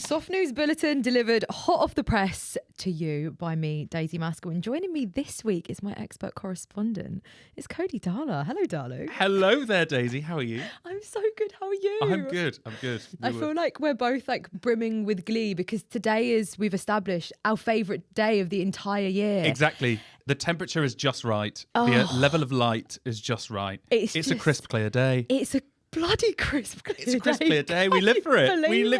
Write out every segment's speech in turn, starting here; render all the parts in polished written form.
Soft News Bulletin delivered hot off the press to you by me, Daisy Maskell. And joining me this week is my expert correspondent. It's Cody Dahler. Hello, darling. Hello there, Daisy. How are you? I'm so good. How are you? I'm good. I feel like we're both like brimming with glee because today is, we've established, our favourite day of the entire year. Exactly. The temperature is just right. The level of light is just right. It's a crisp, clear day. It's a bloody crisp, clear day. It's a crisp, clear day. We live for it.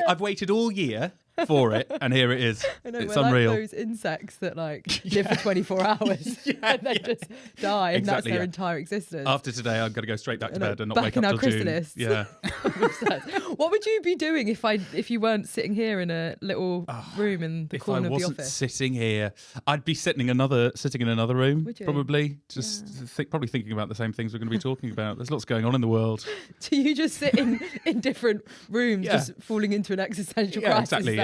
I've waited all year for it, and here it is. I know, it's we're unreal. like those insects that like live for 24 hours and then just die, and that's their entire existence. After today, I'm going to go straight back to bed and not wake up till chrysalis. June. Yeah. What would you be doing if you weren't sitting here in a little room in the corner of the office? If I wasn't sitting here, I'd be sitting in another room. Would you? Probably. Probably thinking about the same things we're going to be talking about. There's lots going on in the world. Do you just sit in different rooms, just falling into an existential crisis? Exactly.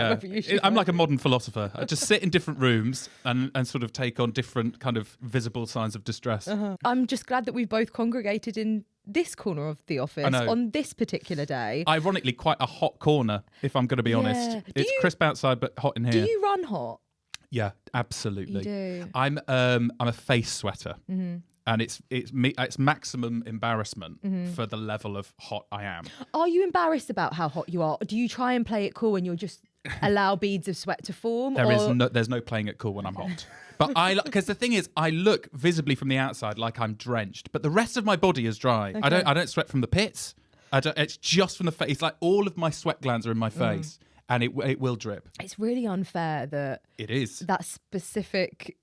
I'm like a modern philosopher. I just sit in different rooms and sort of take on different kind of visible signs of distress. I'm just glad that we've both congregated in this corner of the office on this particular day. Ironically, quite a hot corner, if I'm going to be honest. It's crisp outside, but hot in here. Do you run hot? Yeah, absolutely. You do. I'm a face sweater. Mm-hmm. And it's maximum embarrassment for the level of hot I am. Are you embarrassed about how hot you are? Or do you try and play it cool and you'll just allow beads of sweat to form? There's no playing it cool when I'm hot. But because the thing is, I look visibly from the outside like I'm drenched, but the rest of my body is dry. Okay. I don't sweat from the pits. It's just from the face. It's like all of my sweat glands are in my face, and it will drip. It's really unfair that it is that specific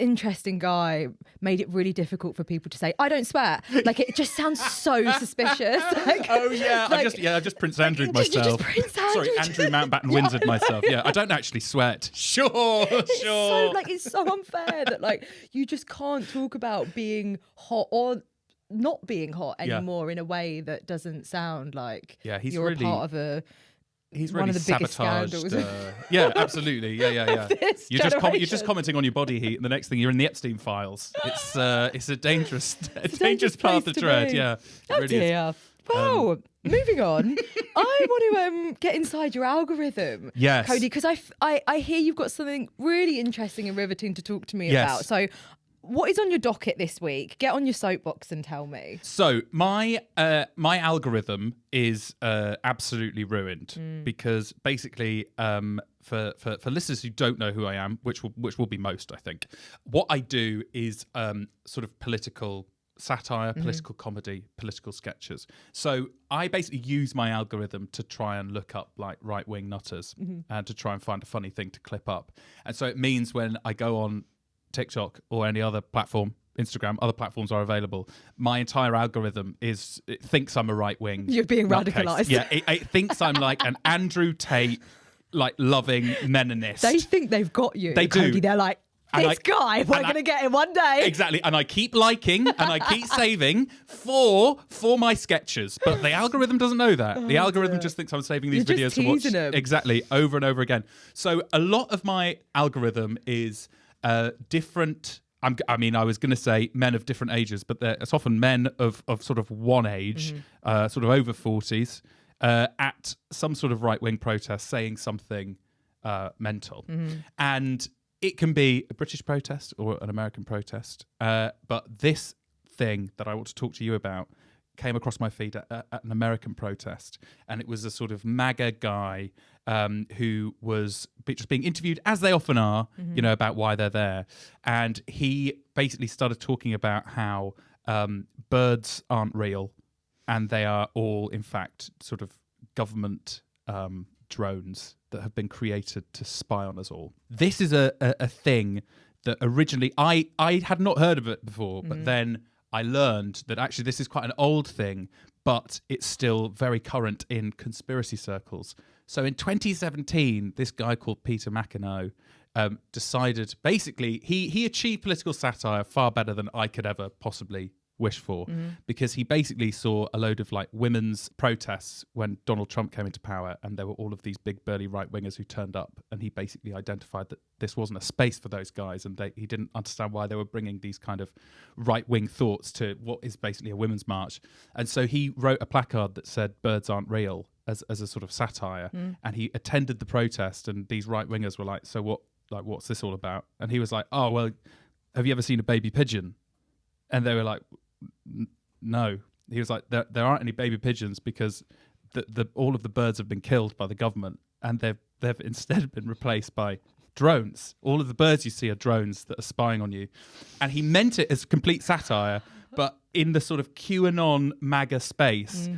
interesting guy made it really difficult for people to say I don't sweat. Like it just sounds so suspicious. Like, I just Prince Andrew'd myself. Sorry, Andrew Mountbatten Windsored myself. Yeah, I don't actually sweat. Sure. It's so unfair that like you just can't talk about being hot or not being hot anymore in a way that doesn't sound like you're a part of a. He's one really of the biggest sabotaged. scandals. Yeah, absolutely. Yeah. You're just commenting on your body heat, and the next thing you're in the Epstein files. It's a dangerous path to tread. Yeah. Oh dear. Well, moving on. I want to get inside your algorithm, yes, Cody, because I hear you've got something really interesting and riveting to talk to me about. So, what is on your docket this week? Get on your soapbox and tell me. So my algorithm is absolutely ruined because basically for listeners who don't know who I am, which will be most, I think, what I do is sort of political satire, political comedy, political sketches. So I basically use my algorithm to try and look up like right-wing nutters and to try and find a funny thing to clip up. And so it means when I go on TikTok or any other platform, Instagram, other platforms are available. My entire algorithm it thinks I'm a right wing. You're being radicalised. Yeah, it thinks I'm like an Andrew Tate, like loving meninist. They think they've got you. They do. Cody, they're like, we're going to get him one day. Exactly. And I keep liking and I keep saving for my sketches. But the algorithm doesn't know that. The algorithm just thinks I'm saving these videos to watch exactly over and over again. So a lot of my algorithm is different. I was going to say men of different ages, but it's often men of sort of one age, sort of over 40s, at some sort of right-wing protest saying something mental. And it can be a British protest or an American protest. But this thing that I want to talk to you about came across my feed at an American protest. And it was a sort of MAGA guy who was just being interviewed, as they often are, about why they're there. And he basically started talking about how birds aren't real and they are all, in fact, sort of government drones that have been created to spy on us all. This is a thing that originally I had not heard of it before, but then I learned that actually this is quite an old thing, but it's still very current in conspiracy circles. So in 2017, this guy called Peter McInerney decided, basically, he achieved political satire far better than I could ever possibly wish for, because he basically saw a load of like women's protests when Donald Trump came into power, and there were all of these big burly right-wingers who turned up, and he basically identified that this wasn't a space for those guys, and he didn't understand why they were bringing these kind of right-wing thoughts to what is basically a women's march. And so he wrote a placard that said birds aren't real, as a sort of satire, and he attended the protest, and these right wingers were like, "So what? Like, what's this all about?" And he was like, "Oh well, have you ever seen a baby pigeon?" And they were like, "No." He was like, "There aren't any baby pigeons because all of the birds have been killed by the government, and they've instead been replaced by drones. All of the birds you see are drones that are spying on you." And he meant it as complete satire, but in the sort of QAnon MAGA space,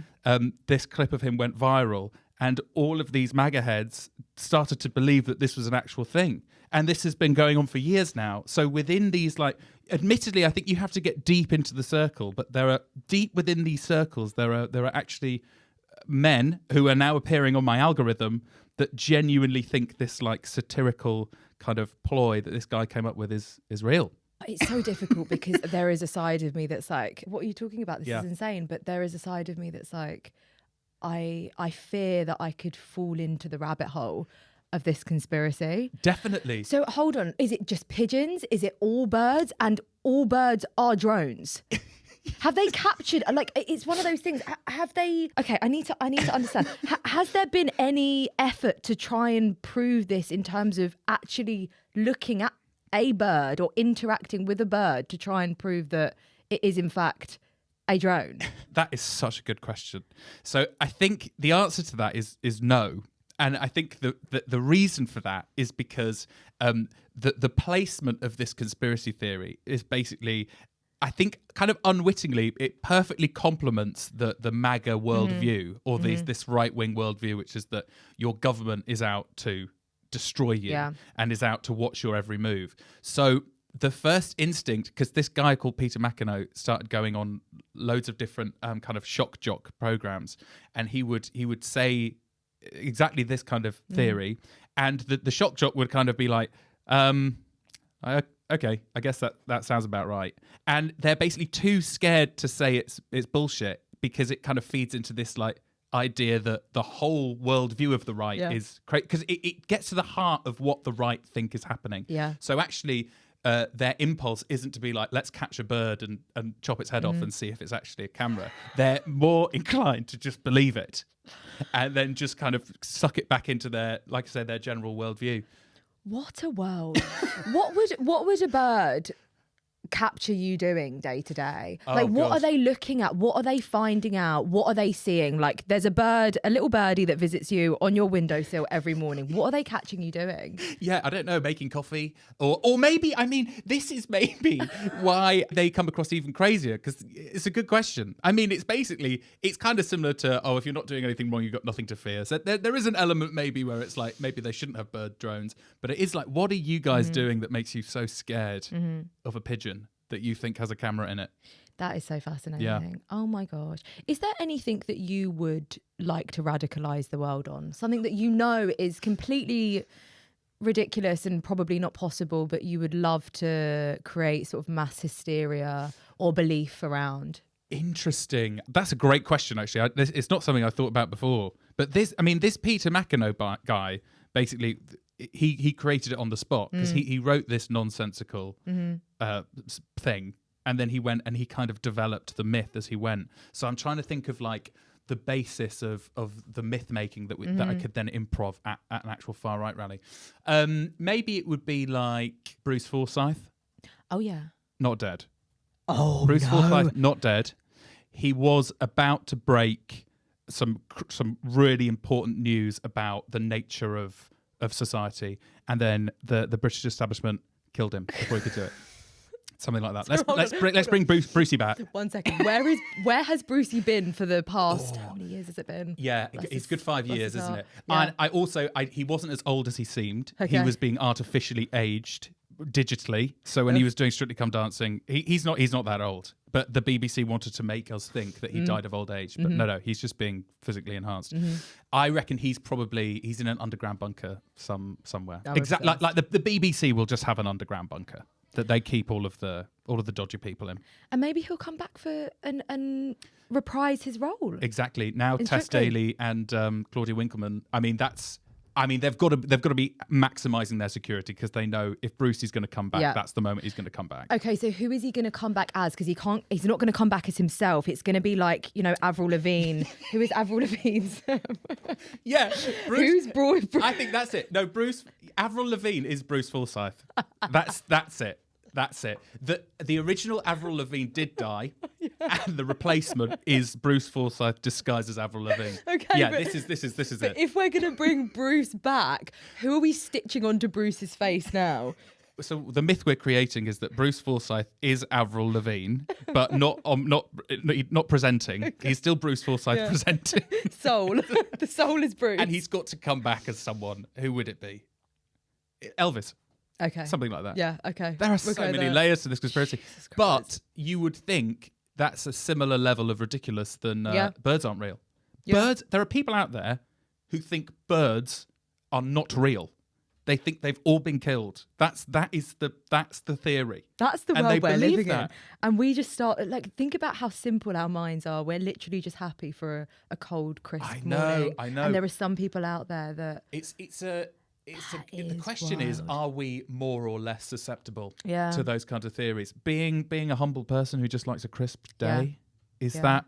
this clip of him went viral, and all of these MAGA heads started to believe that this was an actual thing. And this has been going on for years now. So within these, like, admittedly, I think you have to get deep into the circle, but there are deep within these circles, there are actually men who are now appearing on my algorithm that genuinely think this like satirical kind of ploy that this guy came up with is real. It's so difficult because there is a side of me that's like, what are you talking about? This is insane. But there is a side of me that's like, I fear that I could fall into the rabbit hole of this conspiracy. Definitely. So hold on, is it just pigeons? Is it all birds? And all birds are drones? Have they captured, like, it's one of those things, have they, okay, I need to understand, has there been any effort to try and prove this in terms of actually looking at a bird or interacting with a bird to try and prove that it is in fact a drone? That is such a good question. So I think the answer to that is no. And I think the reason for that is because the placement of this conspiracy theory is basically, I think, kind of unwittingly, it perfectly complements the MAGA worldview or this right-wing worldview, which is that your government is out to destroy you and is out to watch your every move. So the first instinct, because this guy called Peter McEnroe started going on loads of different kind of shock jock programs, and he would say exactly this kind of theory, and the shock jock would kind of be like, okay, I guess that sounds about right. And they're basically too scared to say it's bullshit because it kind of feeds into this like idea that the whole worldview of the right is crazy, because it gets to the heart of what the right think is happening. Yeah. So actually, their impulse isn't to be like, let's catch a bird and chop its head off and see if it's actually a camera. They're more inclined to just believe it and then just kind of suck it back into their, like I said, their general worldview. What a world. What would a bird capture you doing day to day? Like, what are they looking at? What are they finding out? What are they seeing? Like, there's a little birdie that visits you on your windowsill every morning. What are they catching you doing? Yeah, I don't know, making coffee. Or maybe, I mean, this is maybe why they come across even crazier, because it's a good question. I mean, it's kind of similar to, if you're not doing anything wrong, you've got nothing to fear. So there is an element maybe where it's like, maybe they shouldn't have bird drones, but it is like, what are you guys doing that makes you so scared of a pigeon that you think has a camera in it? That is so fascinating. Yeah. Oh my gosh. Is there anything that you would like to radicalize the world on? Something that you know is completely ridiculous and probably not possible, but you would love to create sort of mass hysteria or belief around? Interesting. That's a great question, actually. It's not something I thought about before. But this Peter McEnroe guy, basically, he created it on the spot because he wrote this nonsensical thing, and then he went and he kind of developed the myth as he went. So I'm trying to think of like the basis of the myth making that I could then improv at an actual far right rally. Maybe it would be like Bruce Forsyth. Oh yeah, not dead. Oh, Bruce Forsyth, not dead. He was about to break some really important news about the nature of society, and then the British establishment killed him before he could do it. Something like that. Let's bring Brucey back. 1 second. Where has Brucey been for the past? How many years has it been? Yeah, it's good 5 years, isn't it? Yeah. And he wasn't as old as he seemed. Okay. He was being artificially aged digitally. So when he was doing Strictly Come Dancing, he's not that old. But the BBC wanted to make us think that he died of old age. But no, he's just being physically enhanced. I reckon he's in an underground bunker somewhere. Exactly, like the BBC will just have an underground bunker that they keep all of the dodgy people in. And maybe he'll come back for and reprise his role. Exactly. Now Tess Daly and Claudia Winkleman. I mean, that's I mean, they've got to be maximising their security because they know if Bruce is going to come back, that's the moment he's going to come back. Okay, so who is he going to come back as? Because he's not going to come back as himself. It's going to be like, Avril Lavigne. Who is Avril Lavigne's? Yeah, Bruce. Who's Bruce? I think that's it. No, Avril Lavigne is Bruce Forsyth. That's it. That's it. The original Avril Lavigne did die, and the replacement is Bruce Forsyth disguised as Avril Lavigne. Okay, yeah, this is it. If we're gonna bring Bruce back, who are we stitching onto Bruce's face now? So the myth we're creating is that Bruce Forsyth is Avril Lavigne, but not presenting. Okay. He's still Bruce Forsyth presenting. Soul. The soul is Bruce, and he's got to come back as someone. Who would it be? Elvis. Okay. Something like that. Yeah, okay. There are so many layers to this conspiracy. But you would think that's a similar level of ridiculous than birds aren't real. Yeah. There are people out there who think birds are not real. They think they've all been killed. That's the theory. That's the world we're living in. And we just start, think about how simple our minds are. We're literally just happy for a cold, crisp morning. I know. And there are some people out there that... The question is, are we more or less susceptible to those kinds of theories? Being a humble person who just likes a crisp day,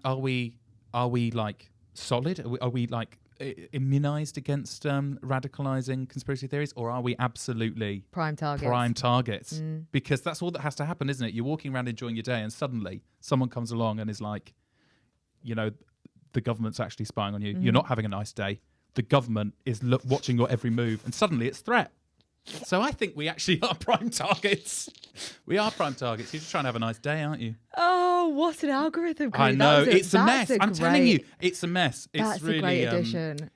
are we like solid? Are we like immunized against radicalizing conspiracy theories, or are we absolutely prime targets? Because that's all that has to happen, isn't it? You're walking around enjoying your day, and suddenly someone comes along and is like, the government's actually spying on you. You're not having a nice day. The government is watching your every move, and suddenly it's threat. So I think we actually are prime targets. We are prime targets. You're just trying to have a nice day, aren't you? Oh, what an algorithm! I know, it's a mess. I'm telling you, it's a mess. That's really, a great addition.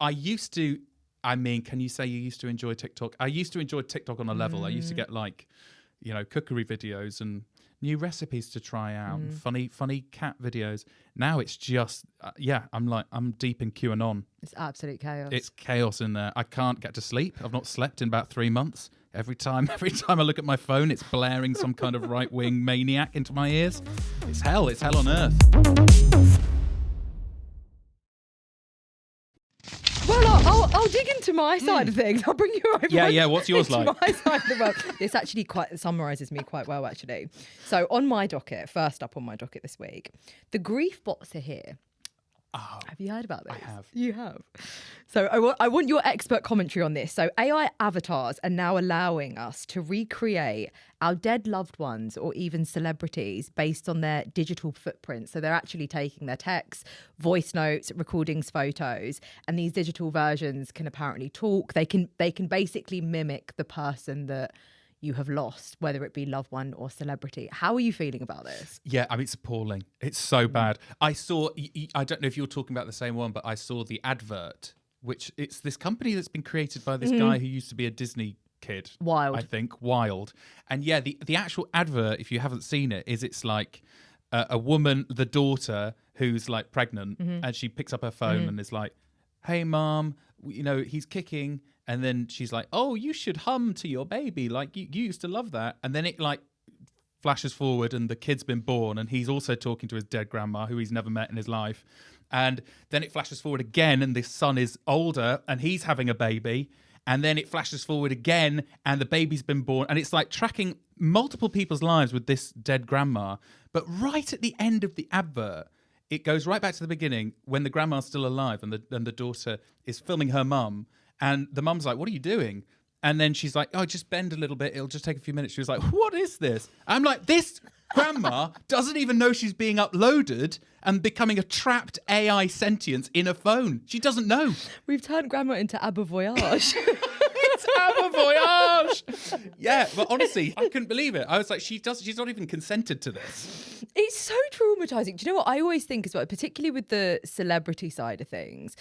I used to. I mean, can you say you used to enjoy TikTok? I used to enjoy TikTok on a level. I used to get cookery videos and new recipes to try out, and funny cat videos. Now it's just, I'm deep in QAnon. It's absolute chaos. It's chaos in there. I can't get to sleep. I've not slept in about 3 months. Every time I look at my phone, it's blaring some kind of right-wing maniac into my ears. It's hell. It's hell on earth. Well, I'll dig into my side of things. I'll bring you over. Yeah. What's yours like? My side of the world. This actually summarises me quite well, actually. So on my docket, first up on my docket this week, the grief bots are here. Oh, have you heard about this? I have. You have. So I want your expert commentary on this. So AI avatars are now allowing us to recreate our dead loved ones or even celebrities based on their digital footprint. So they're actually taking their texts, voice notes, recordings, photos, and these digital versions can apparently talk. They can basically mimic the person that you have lost, whether it be loved one or celebrity. How are you feeling about this? Yeah, I mean, it's appalling. It's so bad. I don't know if you're talking about the same one, but I saw the advert, which it's this company that's been created by this guy who used to be a Disney kid. Wild. I think. Wild. And yeah, the actual advert, if you haven't seen it, it's like a woman, the daughter, who's like pregnant, and she picks up her phone and is like, hey, mom, he's kicking. And then she's like, oh, you should hum to your baby. Like, you used to love that. And then it, flashes forward and the kid's been born and he's also talking to his dead grandma who he's never met in his life. And then it flashes forward again and this son is older and he's having a baby. And then it flashes forward again and the baby's been born. And it's like tracking multiple people's lives with this dead grandma. But right at the end of the advert, it goes right back to the beginning when the grandma's still alive and the daughter is filming her mum. And the mum's like, what are you doing? And then she's like, oh, just bend a little bit. It'll just take a few minutes. She was like, what is this? I'm like, this grandma doesn't even know she's being uploaded and becoming a trapped AI sentience in a phone. She doesn't know. We've turned grandma into Abba Voyage. It's Abba Voyage. Yeah, but honestly, I couldn't believe it. I was like, she's not even consented to this. It's so traumatizing. Do you know what I always think as well, particularly with the celebrity side of things?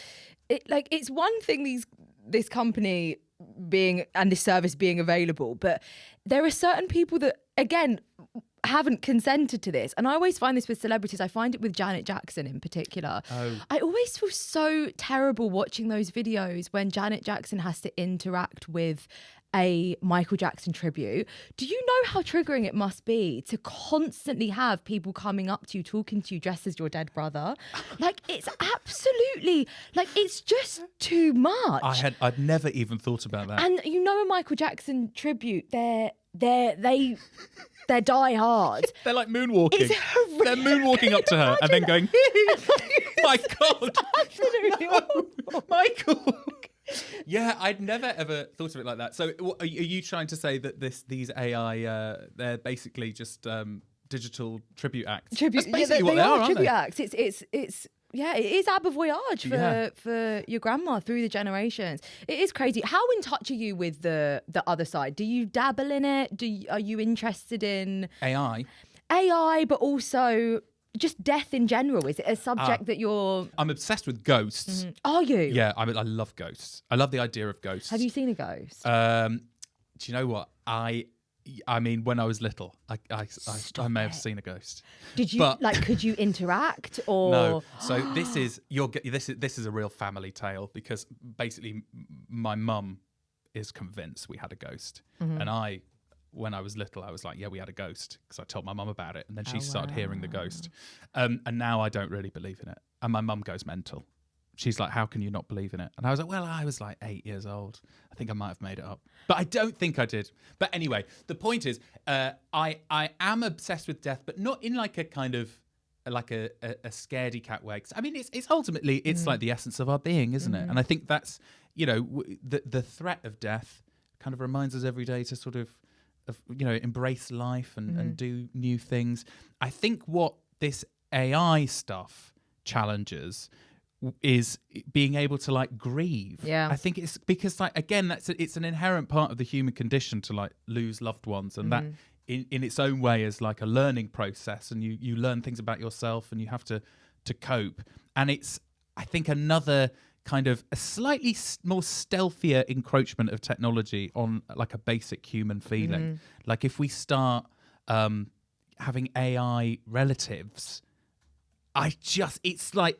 It's one thing this company being and this service being available, but there are certain people that, again, haven't consented to this. And I always find this with celebrities. I find it with Janet Jackson in particular. Oh. I always feel so terrible watching those videos when Janet Jackson has to interact with a Michael Jackson tribute. Do you know how triggering it must be to constantly have people coming up to you, talking to you dressed as your dead brother? Like, it's absolutely, like, it's just too much. I'd never even thought about that. And you know, a Michael Jackson tribute, they die hard. They're like moonwalking. It's horrendous. They're moonwalking up to her and then going, my God. Absolutely awful. Michael. Yeah, I'd never ever thought of it like that. So are you trying to say that these AI, they're basically just digital tribute acts? That's basically what they are, tribute aren't acts. It's yeah, it is Abba Voyage for your grandma through the generations. It is crazy. How in touch are you with the other side? Do you dabble in it? Are you interested in AI, but also just death in general? Is it a subject that you're... I'm obsessed with ghosts. Mm-hmm. Are you? Yeah, I love ghosts. I love the idea of ghosts. Have you seen a ghost? Do you know what? I mean, when I was little, I may have seen a ghost. Did you could you interact or no? So this is a real family tale, because basically my mum is convinced we had a ghost, and when I was little, I was like, yeah, we had a ghost, because I told my mum about it, and then she started hearing the ghost, and now I don't really believe in it, and my mum goes mental. She's like, how can you not believe in it? And I was like, well, I was like 8 years old. I think I might have made it up. But I don't think I did. But anyway, the point is, I am obsessed with death, but not in like a kind of, like a scaredy cat way. I mean, it's ultimately, it's like the essence of our being, isn't it? And I think that's, the threat of death kind of reminds us every day to sort of embrace life and do new things. I think what this AI stuff challenges is being able to like grieve. Yeah, I think it's because like, again, it's an inherent part of the human condition to like lose loved ones, and that in its own way is like a learning process, and you learn things about yourself, and you have to cope. And it's, I think, another kind of a slightly more stealthier encroachment of technology on like a basic human feeling. Like if we start having AI relatives, it's like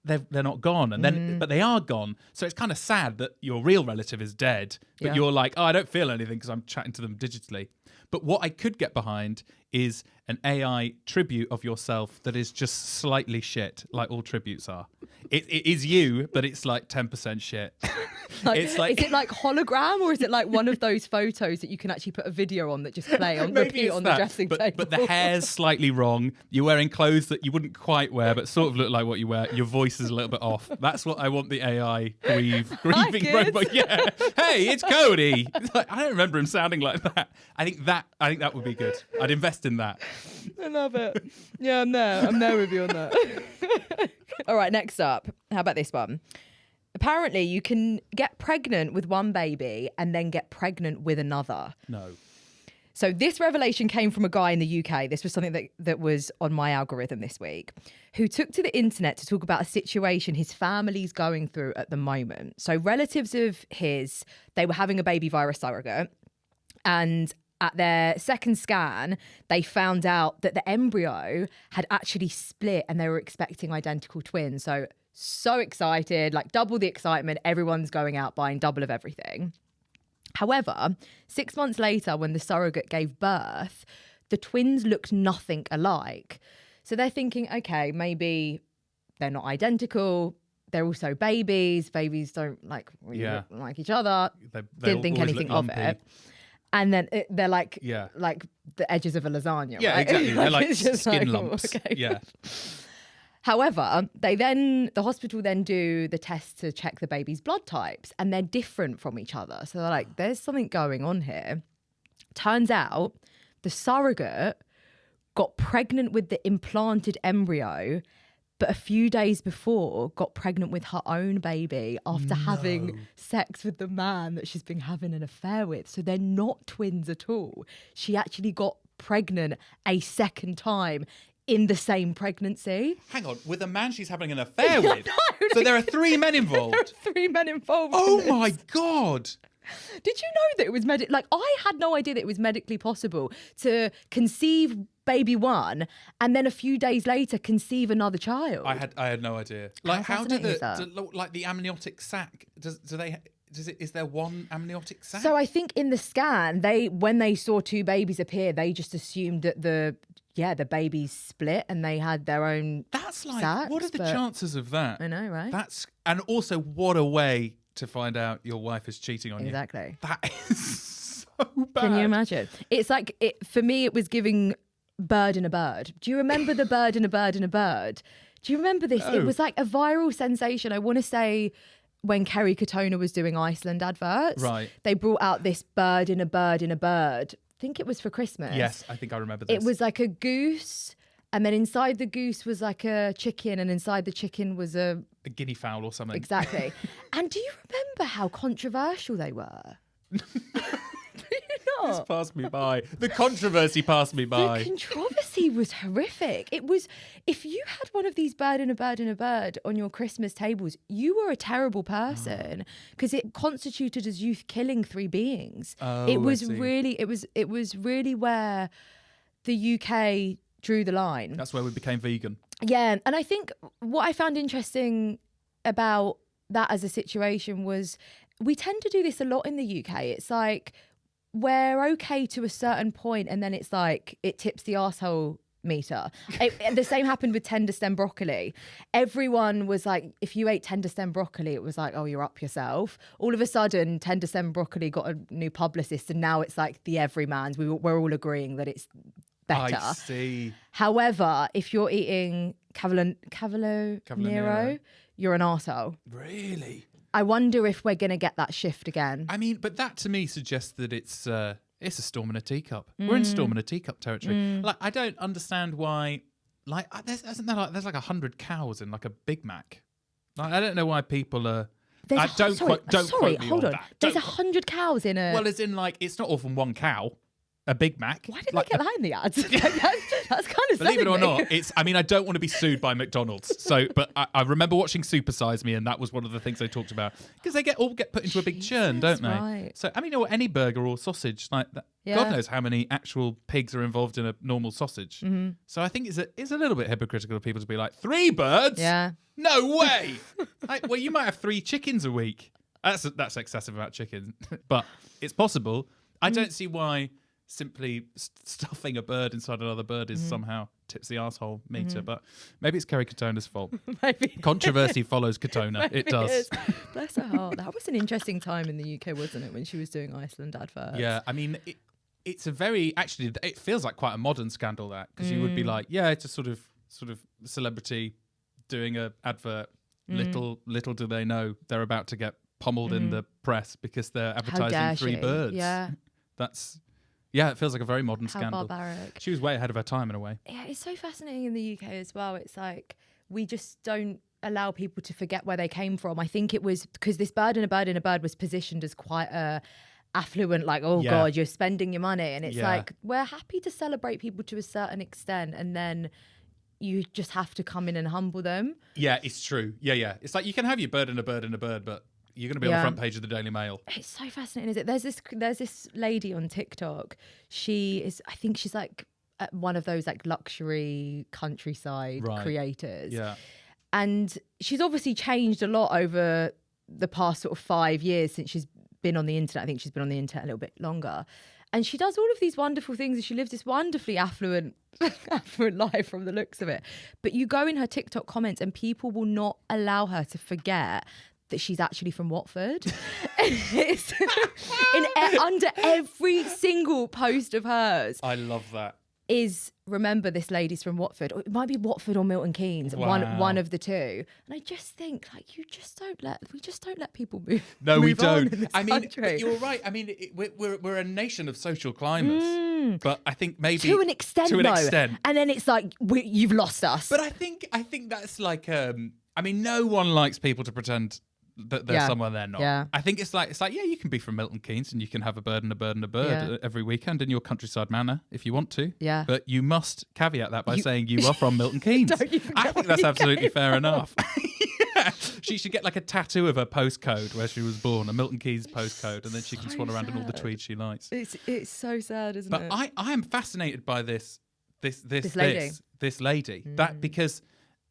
they're not gone, and then but they are gone. So it's kind of sad that your real relative is dead, but you're like, oh, I don't feel anything because I'm chatting to them digitally. But what I could get behind is an AI tribute of yourself that is just slightly shit, like all tributes are. It is you, but it's like 10% shit. It's like, is it like hologram, or is it like one of those photos that you can actually put a video on that just play on repeat on the dressing table? But the hair's slightly wrong. You're wearing clothes that you wouldn't quite wear, but sort of look like what you wear. Your voice is a little bit off. That's what I want the AI grieving robot. Yeah. Hey, it's Cody. It's like, I don't remember him sounding like that. I think that would be good. I'd invest in that. I love it. Yeah, I'm there with you on that. All right, next up. How about this one? Apparently, you can get pregnant with one baby and then get pregnant with another. No. So this revelation came from a guy in the UK. This was something that was on my algorithm this week, who took to the internet to talk about a situation his family's going through at the moment. So relatives of his, they were having a baby via a surrogate, and at their second scan, they found out that the embryo had actually split and they were expecting identical twins. So excited, like double the excitement. Everyone's going out buying double of everything. However, 6 months later, when the surrogate gave birth, the twins looked nothing alike. So they're thinking, okay, maybe they're not identical. They're also babies. Babies don't look like each other. They didn't think anything of it. And then they're like the edges of a lasagna. Yeah, right? exactly. They're like skin like, lumps. Okay. Yeah. However, the hospital then do the tests to check the baby's blood types, and they're different from each other. So they're like, there's something going on here. Turns out the surrogate got pregnant with the implanted embryo, but a few days before got pregnant with her own baby after having sex with the man that she's been having an affair with. So they're not twins at all. She actually got pregnant a second time in the same pregnancy. Hang on, with a man she's having an affair with? So there are 3 men involved? There are 3 men involved. Oh my God. Did you know that it was I had no idea that it was medically possible to conceive baby one and then a few days later conceive another child. I had no idea. Like, how do the amniotic sac, do they is there one amniotic sac? So I think in the scan, when they saw two babies appear, they just assumed that the babies split and they had their own. That's like, sacs, what are the chances of that? I know, right? And also, what a way to find out your wife is cheating on you. Exactly. That is so bad. Can you imagine? It's like, for me, it was giving bird in a bird. Do you remember the bird in a bird in a bird? Do you remember this? No. It was like a viral sensation. I want to say when Kerry Katona was doing Iceland adverts. Right. They brought out this bird in a bird in a bird. I think it was for Christmas. Yes, I think I remember this. It was like a goose, and then inside the goose was like a chicken, and inside the chicken was a guinea fowl or something. Exactly. And do you remember how controversial they were? This passed me by. The controversy passed me by. The controversy was horrific. It was, if you had one of these bird and a bird and a bird on your Christmas tables, you were a terrible person because it constituted as you killing three beings. It was really where the UK drew the line. That's where we became vegan. Yeah, and I think what I found interesting about that as a situation was we tend to do this a lot in the UK. It's like we're okay to a certain point, and then it's like it tips the arsehole meter. The same happened with tender stem broccoli. Everyone was like, if you ate tender stem broccoli, it was like, oh, you're up yourself. All of a sudden, tender stem broccoli got a new publicist, and now it's like the everyman's. We're all agreeing that it's better. I see. However, if you're eating Cavolo Nero, you're an arsehole. Really? I wonder if we're going to get that shift again. I mean, but that to me suggests that it's a storm in a teacup. We're in storm in a teacup territory. Like, I don't understand why. Like, there's like 100 cows in like a Big Mac. Like, I don't know why people are. Don't quote me hold on. that. There's 100 cows in a. Well, as in like it's not all from one cow. A Big Mac. Why did they get that in the ads? That's kind of believe it or me. not, it's. I mean, I don't want to be sued by McDonald's. So, but I remember watching Super Size Me, and that was one of the things they talked about because they all get put into a big churn, don't they? Right. So, I mean, or any burger or sausage like that. Yeah. God knows how many actual pigs are involved in a normal sausage. Mm-hmm. So, I think it's a little bit hypocritical of people to be like 3 birds. Yeah. No way. Like, well, you might have 3 chickens a week. That's excessive about chickens, but it's possible. I don't see why. Simply stuffing a bird inside another bird is somehow tips the arsehole meter, but maybe it's Kerry Katona's fault. Maybe. Controversy follows Katona. It does. Bless her heart. That was an interesting time in the UK, wasn't it, when she was doing Iceland adverts? Yeah, I mean, it's a very, actually, it feels like quite a modern scandal, that, because you would be like, yeah, it's a sort of celebrity doing a advert. Little do they know they're about to get pummeled in the press because they're advertising 3 birds. Yeah. Yeah, it feels like a very modern How scandal. barbaric. She was way ahead of her time in a way. Yeah, it's so fascinating in the UK as well. It's like we just don't allow people to forget where they came from. I think it was because this bird in a bird in a bird was positioned as quite a affluent, like, oh God, you're spending your money. And it's like, we're happy to celebrate people to a certain extent, and then you just have to come in and humble them. Yeah, it's true. Yeah. It's like you can have your bird in a bird in a bird, but you're going to be on the front page of the Daily Mail. It's so fascinating, isn't it? There's this lady on TikTok. I think she's like one of those like luxury countryside creators. Yeah. And she's obviously changed a lot over the past sort of 5 years since she's been on the internet. I think she's been on the internet a little bit longer. And she does all of these wonderful things, and she lives this wonderfully affluent life from the looks of it. But you go in her TikTok comments and people will not allow her to forget that she's actually from Watford. It's under every single post of hers. I love that. Is remember this lady's from Watford. Or it might be Watford or Milton Keynes. Wow. One of the two. And I just think like we just don't let people move. No, we don't. I mean, but you're right. I mean, we're a nation of social climbers. But I think maybe to an extent. And then it's like you've lost us. But I think that's like I mean, no one likes people to pretend that they're somewhere they're not. Yeah. I think it's like you can be from Milton Keynes and you can have a bird and a bird and a bird every weekend in your countryside manor if you want to. Yeah. But you must caveat that by saying you are from Milton Keynes. I think that's absolutely fair enough. Yeah. She should get like a tattoo of her postcode where she was born, a Milton Keynes postcode, and then she can swan around in all the tweeds she likes. It's so sad, isn't it? But I am fascinated by this lady. That because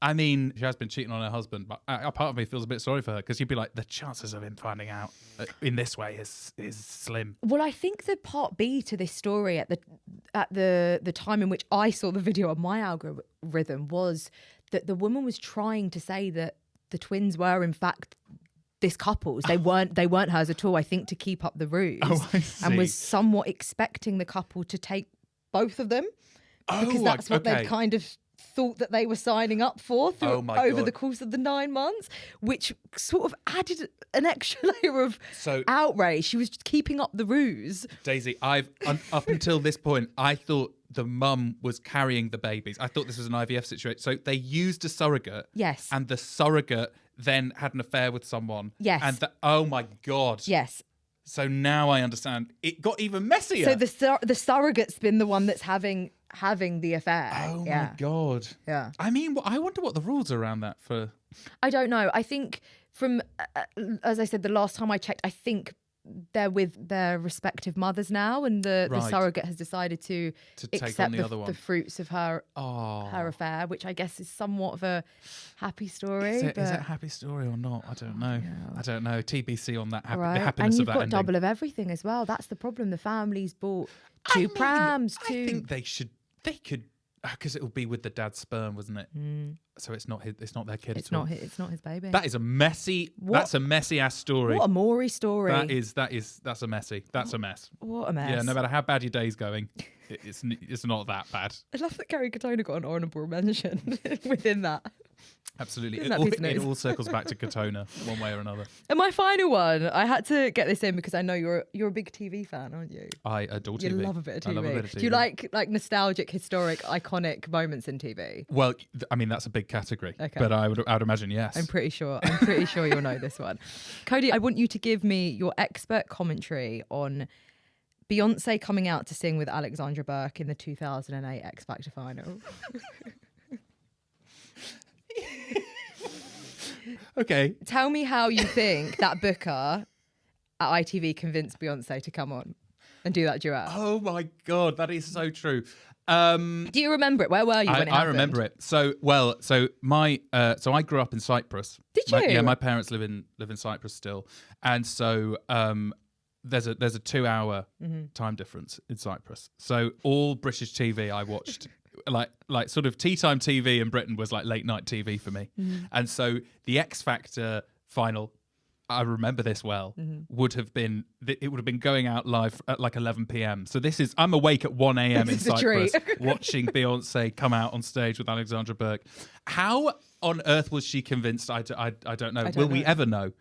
I mean, she has been cheating on her husband, but a part of me feels a bit sorry for her because you'd be like, the chances of him finding out in this way is slim. Well, I think the part B to this story at the time in which I saw the video on my algorithm was that the woman was trying to say that the twins were in fact this couple's. They weren't hers at all. I think to keep up the ruse, and was somewhat expecting the couple to take both of them because that's what they kind of thought that they were signing up for over the course of the 9 months, which sort of added an extra layer of outrage. She was just keeping up the ruse. Daisy, up until this point, I thought the mum was carrying the babies. I thought this was an IVF situation. So they used a surrogate. Yes. And the surrogate then had an affair with someone. Yes. And oh my God. Yes. So now I understand. It got even messier. So the surrogate's been the one that's having the affair. Oh my God. Yeah. I mean, I wonder what the rules are around that for. I don't know. I think from, as I said, the last time I checked, I think they're with their respective mothers now, and the surrogate has decided to accept the fruits of her affair, which I guess is somewhat of a happy story. Is it a happy story or not? I don't know. Yeah. I don't know. TBC on that the happiness and of that you've got ending. double of everything as well. That's the problem. The family's bought two prams. I think they could, because it will be with the dad's sperm, wasn't it? So it's not their kid. It's not his baby. That is a messy. That's a messy ass story. What a Maury story. That's a messy. That's a mess. What a mess. Yeah, no matter how bad your day's going, it's not that bad. I love that Kerry Katona got an honourable mention within that. Absolutely. It all circles back to Katona one way or another. And my final one, I had to get this in because I know you're a big TV fan, aren't you? I adore TV. You love a bit of TV. I love a bit of TV. Do you like nostalgic, historic, iconic moments in TV? Well, I mean, that's a big category. Okay. But I would imagine yes. I'm pretty sure you'll know this one. Cody, I want you to give me your expert commentary on Beyoncé coming out to sing with Alexandra Burke in the 2008 X Factor final. Okay. Tell me how you think that booker at ITV convinced Beyoncé to come on and do that duet. Oh my God, that is so true. Do you remember it? Where were you when it happened? I remember it. So I grew up in Cyprus. Did you? My parents live in Cyprus still, and so there's a 2-hour time difference in Cyprus. So all British TV I watched. Like sort of tea time TV in Britain was like late night TV for me. And so the X Factor final, I remember this well, would have been going out live at like 11 p.m. So I'm awake at 1 a.m. in Cyprus watching Beyonce come out on stage with Alexandra Burke. How on earth was she convinced? I don't know. Will we ever know?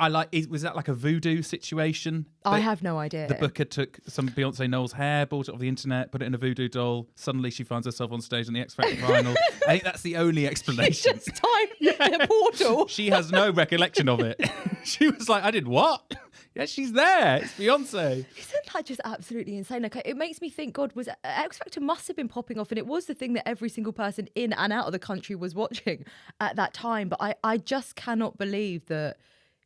Was that like a voodoo situation? I have no idea. The booker took some Beyonce Knowles hair, bought it off the internet, put it in a voodoo doll. Suddenly she finds herself on stage in the X Factor final. I think that's the only explanation. She just timed in a portal. She has no recollection of it. She was like, I did what? Yeah, she's there. It's Beyonce. Isn't that just absolutely insane? Like, it makes me think, God, was X Factor must have been popping off, and it was the thing that every single person in and out of the country was watching at that time. But I just cannot believe that.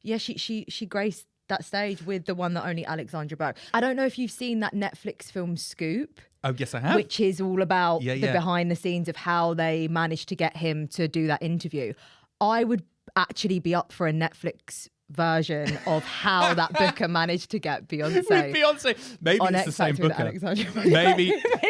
Yeah, she graced that stage with the one that only Alexandra Burke. I don't know if you've seen that Netflix film Scoop. Oh, yes, I have. Which is all about the behind the scenes of how they managed to get him to do that interview. I would actually be up for a Netflix version of how that booker managed to get Beyonce. With Beyonce. Maybe it's the same booker.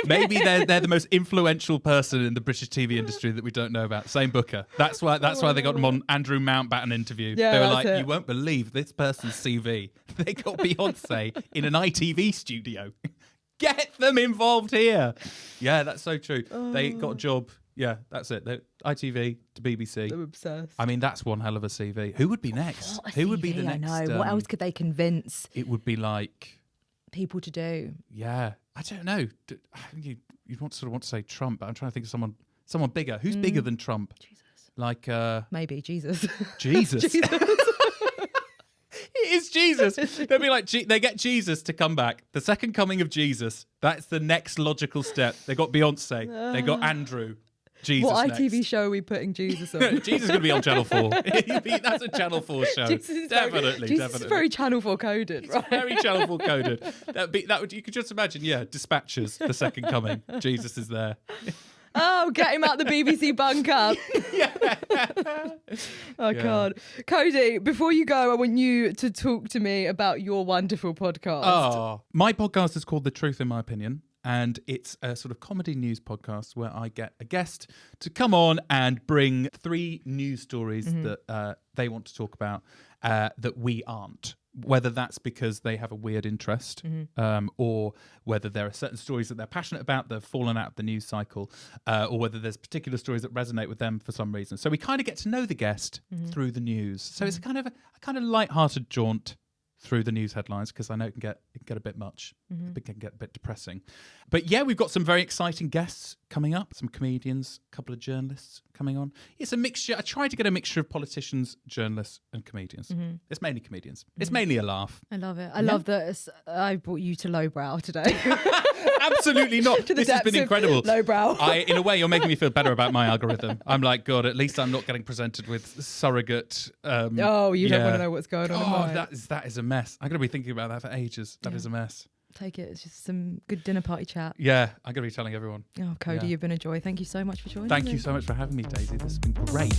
Maybe they're the most influential person in the British TV industry that we don't know about. Same booker. That's why they got him on Andrew Mountbatten interview. Yeah, they were like, you won't believe this person's CV. They got Beyonce in an ITV studio. Get them involved here. Yeah, that's so true. They got a job. Yeah, that's it. ITV to BBC. I'm obsessed. I mean, that's one hell of a CV. Who would be next? Who would be the next? I know. What else could they convince? It would be like people to do. Yeah, I don't know. I think you'd want to say Trump, but I'm trying to think of someone bigger. Who's bigger than Trump? Jesus. Like maybe Jesus. Jesus. It is Jesus. They'll be like, they get Jesus to come back. The second coming of Jesus. That's the next logical step. They got Beyonce. They got Andrew. Jesus what next. ITV show are we putting Jesus on? Jesus is going to be on Channel 4. That's a Channel 4 show. Definitely. Jesus is very Channel 4 coded, right? It's very Channel 4 coded. You could just imagine, Dispatches, the second coming. Jesus is there. Oh, get him out the BBC bunker. Oh, God. Cody, before you go, I want you to talk to me about your wonderful podcast. Oh, my podcast is called The Truth, in My Opinion. And it's a sort of comedy news podcast where I get a guest to come on and bring 3 news stories that they want to talk about that we aren't. Whether that's because they have a weird interest or whether there are certain stories that they're passionate about that have fallen out of the news cycle or whether there's particular stories that resonate with them for some reason. So we kind of get to know the guest through the news. So it's a kind of light-hearted jaunt through the news headlines, because I know it can get a bit much. It can get a bit depressing. But yeah, we've got some very exciting guests coming up, some comedians, a couple of journalists coming on. It's a mixture. I try to get a mixture of politicians, journalists and comedians. It's mainly comedians. It's mainly a laugh. I love it. I love that I brought you to lowbrow today. Absolutely not. This has been incredible. Lowbrow. In a way, you're making me feel better about my algorithm. I'm like, God, at least I'm not getting presented with surrogate. You don't want to know what's going on. Oh, that is a mess. I'm going to be thinking about that for ages. That is a mess. Take it. It's just some good dinner party chat. Yeah, I'm going to be telling everyone. Oh, Cody, you've been a joy. Thank you so much for joining me. Thank you so much for having me, Daisy. This has been great.